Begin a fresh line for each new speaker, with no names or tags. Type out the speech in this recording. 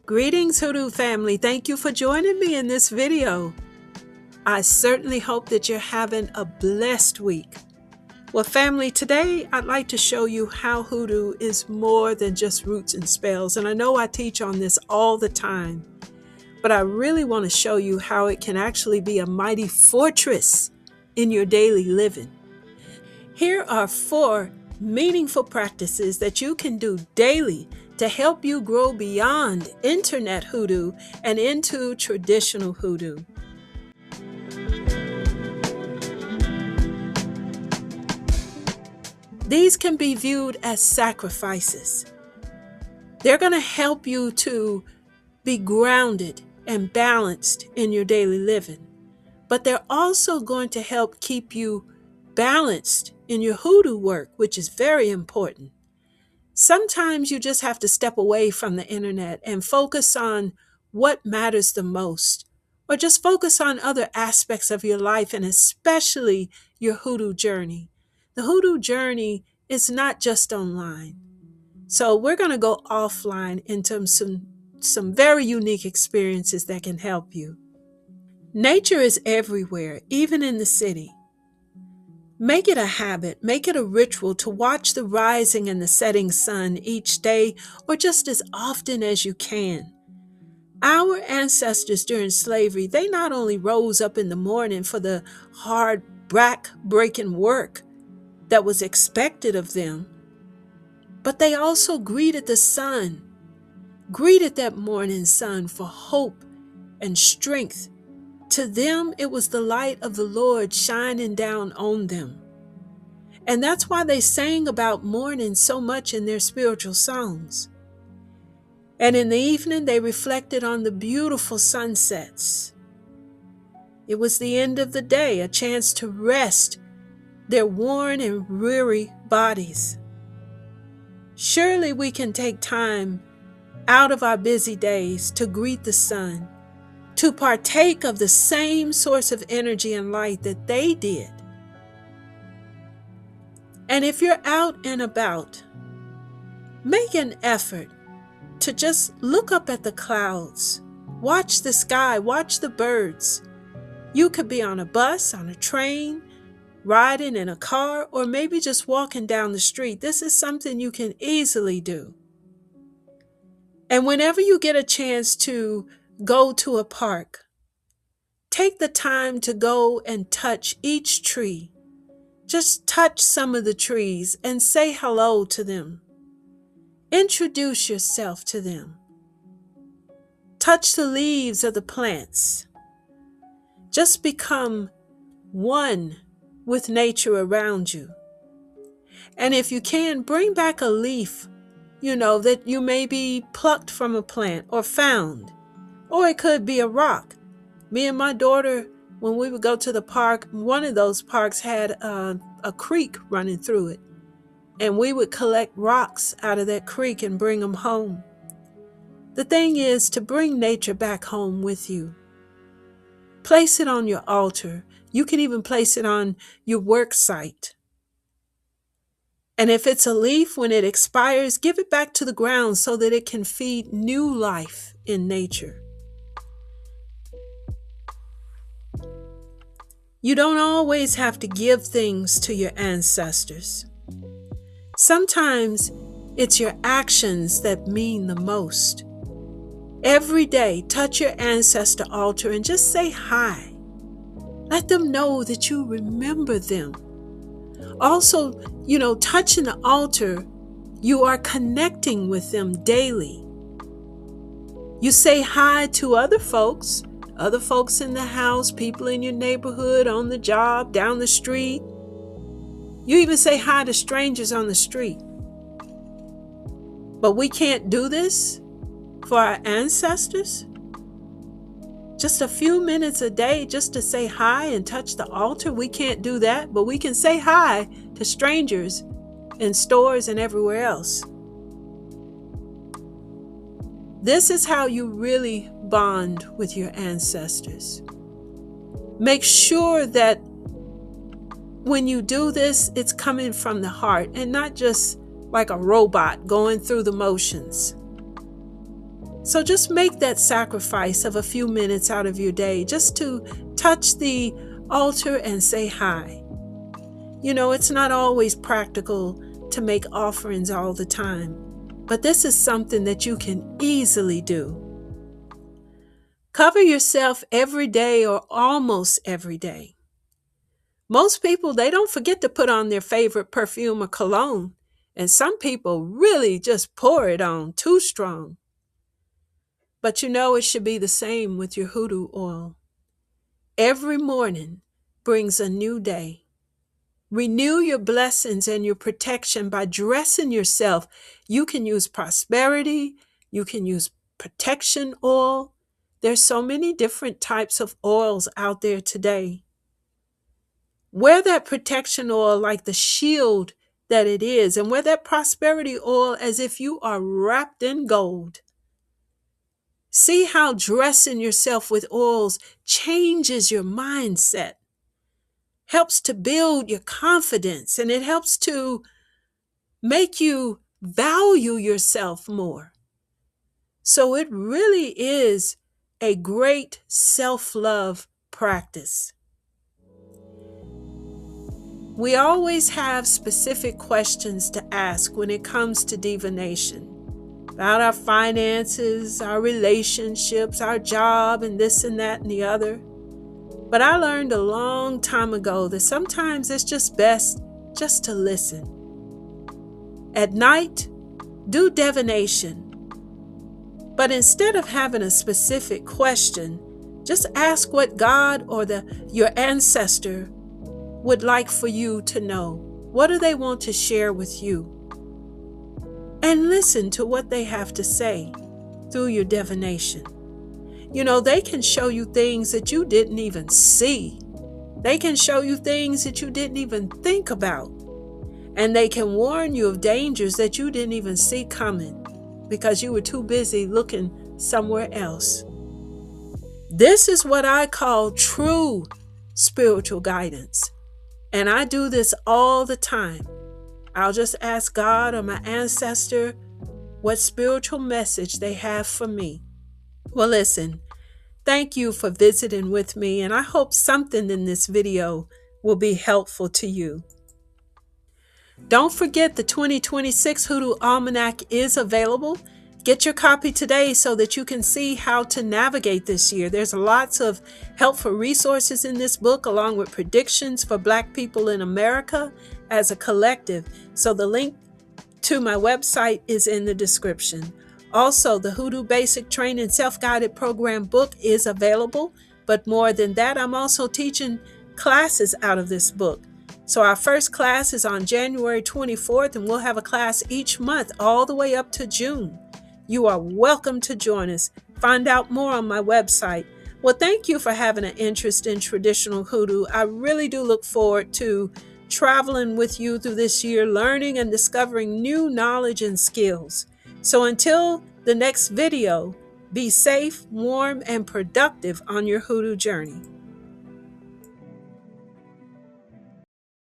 Greetings, Hoodoo family. Thank you for joining me in this video. I certainly hope that you're having a blessed week. Well, family, today I'd like to show you how Hoodoo is more than just roots and spells. And I know I teach on this all the time, but I really want to show you how it can actually be a mighty fortress in your daily living. Here are 4 meaningful practices that you can do daily to help you grow beyond internet hoodoo and into traditional hoodoo. These can be viewed as sacrifices. They're going to help you to be grounded and balanced in your daily living, but they're also going to help keep you balanced in your hoodoo work, which is very important. Sometimes you just have to step away from the internet and focus on what matters the most, or just focus on other aspects of your life and especially your hoodoo journey. The hoodoo journey is not just online. So we're going to go offline into some very unique experiences that can help you. Nature is everywhere, even in the city. Make it a habit, make it a ritual to watch the rising and the setting sun each day or just as often as you can. Our ancestors during slavery, they not only rose up in the morning for the hard, back-breaking work that was expected of them, but they also greeted the sun, greeted that morning sun for hope and strength. To them, it was the light of the Lord shining down on them. And that's why they sang about morning so much in their spiritual songs. And in the evening, they reflected on the beautiful sunsets. It was the end of the day, a chance to rest their worn and weary bodies. Surely we can take time out of our busy days to greet the sun, to partake of the same source of energy and light that they did. And if you're out and about, make an effort to just look up at the clouds, watch the sky, watch the birds. You could be on a bus, on a train, riding in a car, or maybe just walking down the street. This is something you can easily do. And whenever you get a chance to go to a park, take the time to go and touch each tree. Just touch some of the trees and say hello to them. Introduce yourself to them. Touch the leaves of the plants. Just become one with nature around you. And if you can, bring back a leaf, that you may be plucked from a plant or found. Or it could be a rock. Me and my daughter, when we would go to the park, one of those parks had a creek running through it. And we would collect rocks out of that creek and bring them home. The thing is to bring nature back home with you. Place it on your altar. You can even place it on your work site. And if it's a leaf, when it expires, give it back to the ground so that it can feed new life in nature. You don't always have to give things to your ancestors. Sometimes it's your actions that mean the most. Every day, touch your ancestor altar and just say hi. Let them know that you remember them. Also, touching the altar, you are connecting with them daily. You say hi to other folks in the house, people in your neighborhood, on the job, down the street. You even say hi to strangers on the street. But we can't do this for our ancestors? Just a few minutes a day just to say hi and touch the altar? We can't do that, but we can say hi to strangers in stores and everywhere else. This is how you really bond with your ancestors. Make sure that when you do this, it's coming from the heart and not just like a robot going through the motions. So just make that sacrifice of a few minutes out of your day just to touch the altar and say hi. You know, it's not always practical to make offerings all the time, but this is something that you can easily do. Cover yourself every day or almost every day. Most people, they don't forget to put on their favorite perfume or cologne, and some people really just pour it on too strong. But you know it should be the same with your hoodoo oil. Every morning brings a new day. Renew your blessings and your protection by dressing yourself. You can use prosperity, you can use protection oil. There's so many different types of oils out there today. Wear that protection oil like the shield that it is, and wear that prosperity oil as if you are wrapped in gold. See how dressing yourself with oils changes your mindset, helps to build your confidence, and it helps to make you value yourself more. So it really is a great self-love practice. We always have specific questions to ask when it comes to divination, about our finances, our relationships, our job, and this and that and the other. But I learned a long time ago that sometimes it's just best just to listen. At night, do divination. But instead of having a specific question, just ask what God or your ancestor would like for you to know. What do they want to share with you? And listen to what they have to say through your divination. You know, they can show you things that you didn't even see. They can show you things that you didn't even think about. And they can warn you of dangers that you didn't even see coming because you were too busy looking somewhere else. This is what I call true spiritual guidance. And I do this all the time. I'll just ask God or my ancestor what spiritual message they have for me. Well, listen, thank you for visiting with me, and I hope something in this video will be helpful to you. Don't forget the 2026 Hoodoo Almanac is available. Get your copy today so that you can see how to navigate this year. There's lots of helpful resources in this book, along with predictions for Black people in America as a collective. So the link to my website is in the description. Also, the Hoodoo Basic Training Self-Guided Program book is available. But more than that, I'm also teaching classes out of this book. So our first class is on January 24th, and we'll have a class each month all the way up to June. You are welcome to join us. Find out more on my website. Well, thank you for having an interest in traditional hoodoo. I really do look forward to traveling with you through this year, learning and discovering new knowledge and skills. So until the next video, be safe, warm, and productive on your hoodoo journey.